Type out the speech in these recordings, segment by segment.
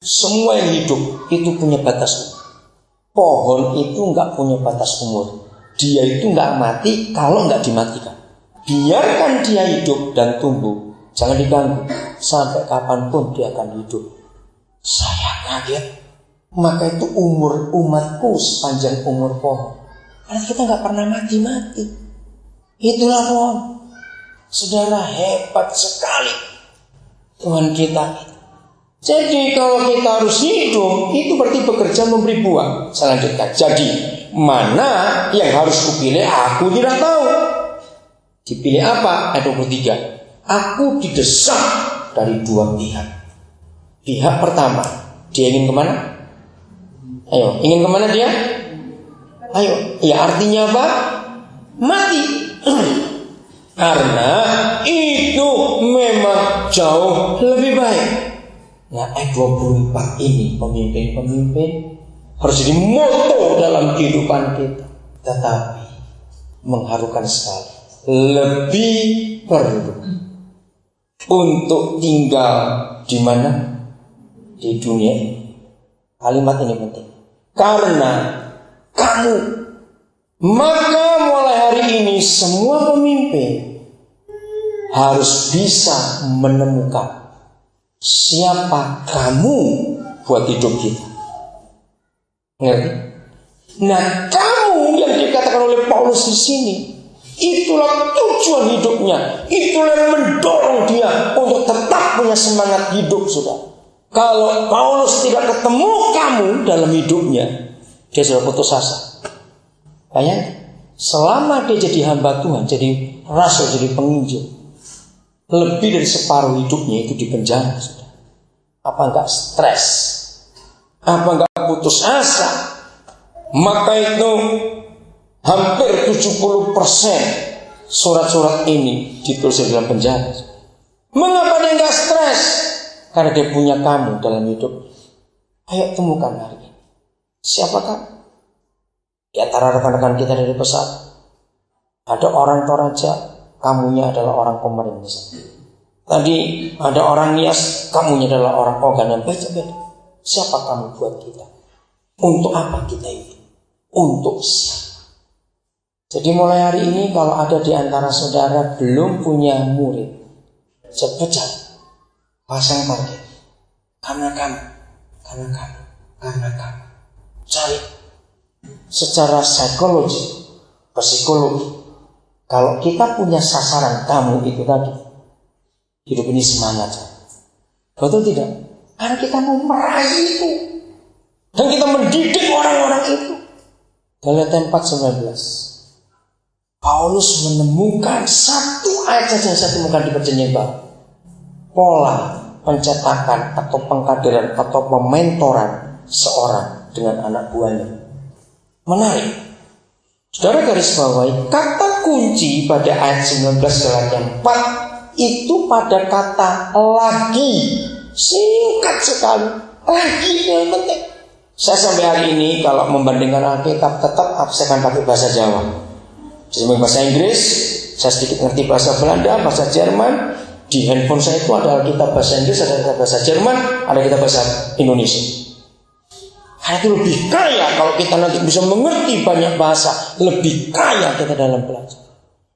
Semua yang hidup itu punya batas umur. Pohon itu nggak punya batas umur. Dia itu nggak mati kalau nggak dimatikan. Biarkan dia hidup dan tumbuh, jangan diganggu. Sampai kapanpun dia akan hidup. Saya kaget. Maka itu umur umatku sepanjang umur pohon. Karena kita nggak pernah mati-mati. Itulah pohon. Saudara, hebat sekali Tuhan kita. Jadi kalau kita harus hidup, itu berarti bekerja memberi buah. Selanjutnya, jadi mana yang harus kupilih? Aku tidak tahu. Dipilih apa? Ayat 23. Aku didesak dari dua pihak. Pihak pertama, dia ingin kemana? Ayo, ingin kemana dia? Ayo, ya artinya apa? Mati. Karena itu memang jauh lebih baik. Nah, ayat 24 ini pemimpin-pemimpin harus jadi moto dalam kehidupan kita. Tetapi mengharukan sekali. Lebih perlu untuk tinggal di mana? Di dunia ini. Kalimat ini penting. Karena kamu, maka mulai hari ini semua pemimpin harus bisa menemukan siapa kamu buat hidup kita. Ngerti? Nah, kamu yang dikatakan oleh Paulus di sini, itulah tujuan hidupnya. Itulah yang mendorong dia untuk tetap punya semangat hidup, saudara. Kalau Paulus tidak ketemu kamu dalam hidupnya, dia sudah putus asa. Bayangkan, selama dia jadi hamba Tuhan, jadi rasul, jadi penginjil, lebih dari separuh hidupnya itu di penjara, saudara. Apa enggak stres? Apa enggak putus asa? Maka itu hampir 70% surat-surat ini ditulis dalam penjara. Mengapa dia enggak stres? Karena dia punya kamu dalam hidup. Ayo temukan hari ini. Siapakah? Di antara rekan-rekan kita dari pesat, ada orang Toraja, kamunya adalah orang Komering misalnya. Tadi ada orang Nias, kamunya adalah orang Ogan, dan baca-baca. Siapa kamu buat kita? Untuk apa kita ini? Untuk siapa? Jadi mulai hari ini kalau ada di antara saudara belum punya murid, cepat pasang target. Karena kamu. Cari secara psikologi. Kalau kita punya sasaran kamu itu tadi, hidup ini semangat. Betul tidak? Karena kita mau meraih itu. Dan kita mendidik orang-orang itu. Galatia 4:19. Paulus menemukan satu ayat saja yang saya temukan di Perjanjian Baru. Pola pencetakan atau pengkaderan atau pementoran seorang dengan anak buahnya. Menarik. Saudara garis bawahi, kata kunci pada ayat 19 Galatia 4 itu pada kata lagi. Singkat sekali. Lagi yang penting. Saya sampai hari ini kalau membandingkan Alkitab tetap saya akan pakai bahasa Jawa. Jadi bahasa Inggris, saya sedikit ngerti bahasa Belanda, bahasa Jerman. Di handphone saya itu ada Alkitab bahasa Inggris, ada Alkitab bahasa Jerman, ada Alkitab bahasa Indonesia. Karena itu lebih kaya kalau kita nanti bisa mengerti banyak bahasa, lebih kaya kita dalam belajar.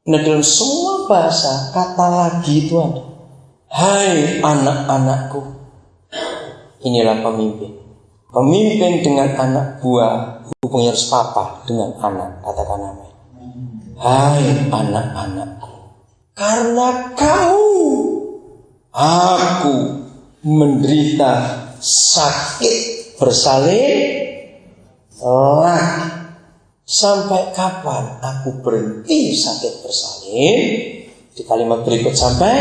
Nah, dalam semua bahasa kata lagi itu ada. Hai anak-anakku. Inilah pemimpin. Pemimpin dengan anak buah, hubungnya harus papa dengan anak, katakan amin. Hai anak-anakku, karena kamu, aku menderita sakit bersalin lagi. Sampai kapan aku berhenti sakit bersalin? Di kalimat berikut sampai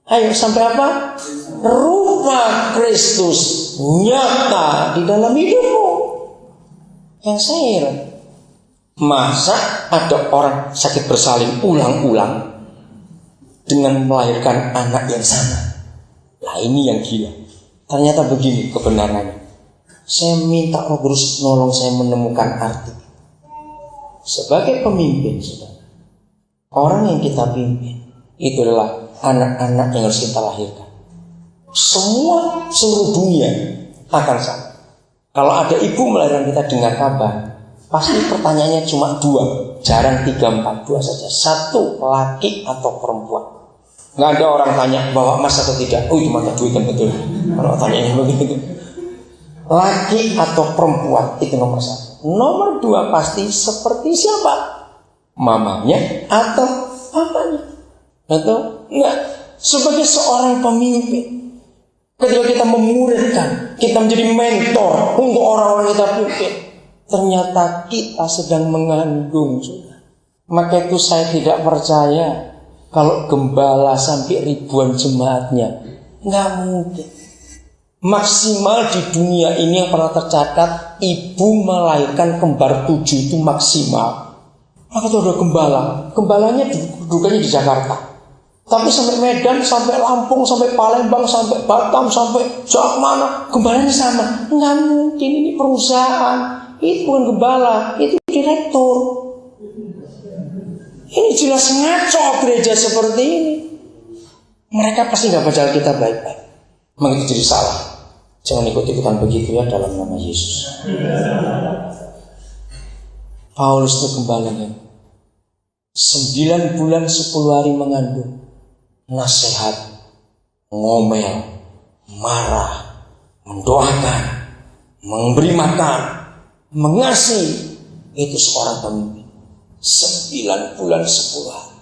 apa? Rupa Kristus nyata di dalam hidupmu. Yang saya heran, masa ada orang sakit bersalin ulang-ulang dengan melahirkan anak yang sama? Nah, ini yang gila. Ternyata begini kebenarannya. Saya minta Roh Kudus nolong saya menemukan arti. Sebagai pemimpin, saudara, orang yang kita pimpin itu adalah anak-anak yang harus kita lahirkan. seluruh dunia akan sama. Kalau ada ibu melahirkan kita dengar kabar, pasti pertanyaannya cuma dua, jarang 3, 4, 2 saja. Satu, laki atau perempuan. Nggak ada orang tanya bawa emas atau tidak. Oh, itu mata duit kan betul. Kalau tanya begitu, laki atau perempuan itu nomor 1. Nomor 2 pasti seperti siapa? Mamanya atau papanya? Atau enggak? Sebagai seorang pemimpin, ketika kita memuridkan, kita menjadi mentor untuk orang-orang kita pimpin, ternyata kita sedang mengandung. Maka itu saya tidak percaya kalau gembala sampai ribuan jemaatnya. Nggak mungkin. Maksimal di dunia ini yang pernah tercatat, ibu melahirkan kembar 7 itu maksimal. Maka itu ada gembala. Gembalanya duduknya di Jakarta. Tapi sampai Medan, sampai Lampung, sampai Palembang, sampai Batam, sampai jauh mana, gembalanya sama. Nggak mungkin, ini perusahaan. Itu bukan gembala, itu direktur. Ini jelas ngaco gereja seperti ini. Mereka pasti nggak baca Alkitab baik-baik. Memang itu jadi salah. Jangan ikut-ikutan begitu ya dalam nama Yesus. Paulus itu gembalanya 9 bulan 10 hari mengandung. Nasihat, ngomel, marah, mendoakan, memberi makan, mengasihi. Itu seorang pemimpin. 9 bulan 10 hari.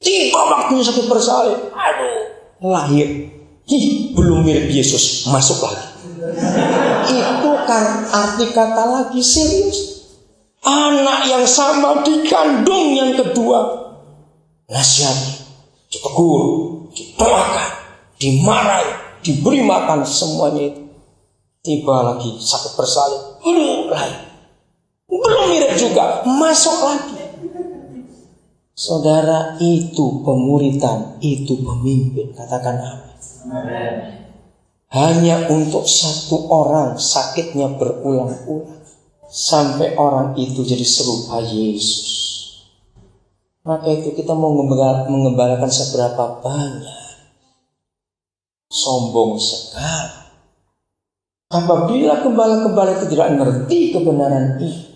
Tiba waktunya sakit bersalin. Aduh, lahir. Belum mirip Yesus, masuk lagi. Itu kan arti kata lagi serius. Anak yang sama dikandung yang kedua. Nasihat, ditegur, ditolakkan, dimarahi, diberi makan, semuanya itu. Tiba lagi sakit bersalin, belum mirip juga, masuk lagi. Saudara, itu pemuritan, itu pemimpin. Katakan amin. Hanya untuk satu orang sakitnya berulang-ulang sampai orang itu jadi serupa Yesus. Maka itu kita mau mengembalakan seberapa banyak, sombong sekali. Apabila gembala-gembala itu tidak mengerti kebenaran ini,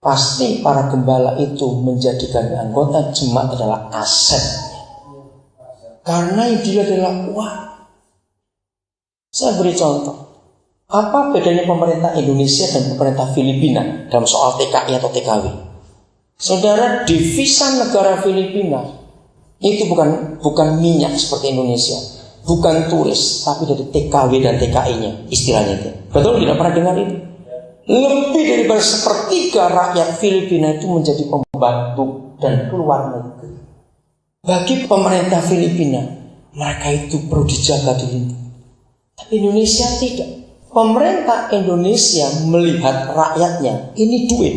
pasti para gembala itu menjadikan anggota jemaat adalah aset. Karena yang dilihat adalah uang. Saya beri contoh. Apa bedanya pemerintah Indonesia dan pemerintah Filipina dalam soal TKI atau TKW? Saudara, devisa negara Filipina itu bukan minyak seperti Indonesia, bukan turis, tapi dari TKW dan TKI-nya, istilahnya itu. Betul, tidak pernah dengar itu? Lebih daripada sepertiga rakyat Filipina itu menjadi pembantu dan keluar negeri. Bagi pemerintah Filipina, mereka itu perlu dijaga, dilindungi. Tapi Indonesia tidak. Pemerintah Indonesia melihat rakyatnya, ini duit.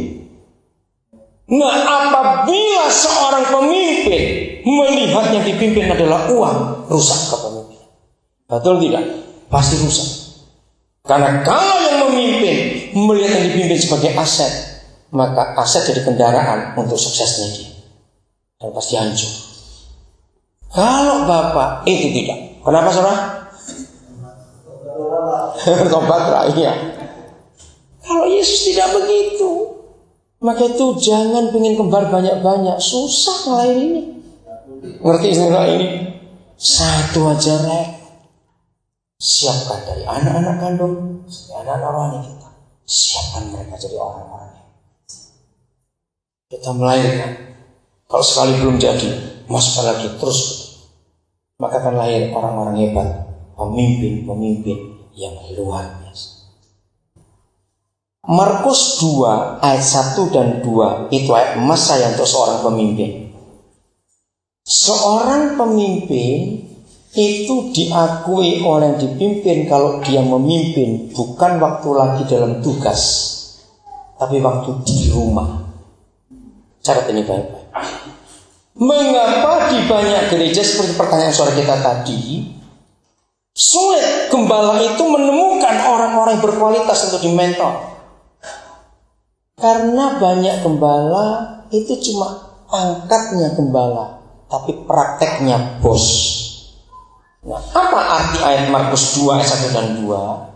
Nah, apabila seorang pemimpin melihat yang dipimpin adalah uang, rusak kepemimpinan. Betul tidak? Pasti rusak. Karena kalau yang memimpin melihat yang dipimpin sebagai aset, maka aset jadi kendaraan untuk suksesnya dia. Dan pasti hancur. Kalau Bapak itu tidak. Kenapa saudara? Tobat rakyat. Kalau Yesus tidak begitu, maka itu jangan pengen kembar banyak-banyak. Susah ngelahirin ini. Ngerti istilah ini? Satu aja rek. Siapkan dari anak-anak kandung, anak-anak rohani kita. Siapkan mereka jadi orang-orang. Kita melahirkan. Kalau sekali belum jadi, masuk lagi terus. Maka akan lahir orang-orang hebat, pemimpin-pemimpin yang luar biasa. Markus 2 ayat 1 dan 2 itu ayat emas saya untuk seorang pemimpin. Seorang pemimpin itu diakui oleh yang dipimpin kalau dia memimpin bukan waktu lagi dalam tugas, tapi waktu di rumah. Catat ini baik-baik. Mengapa di banyak gereja seperti pertanyaan suara kita tadi, sulit gembala itu menemukan orang-orang yang berkualitas untuk dimentor? Karena banyak gembala itu cuma pangkatnya gembala, tapi prakteknya bos. Nah, apa arti ayat Markus 2 ayat 1 dan 2?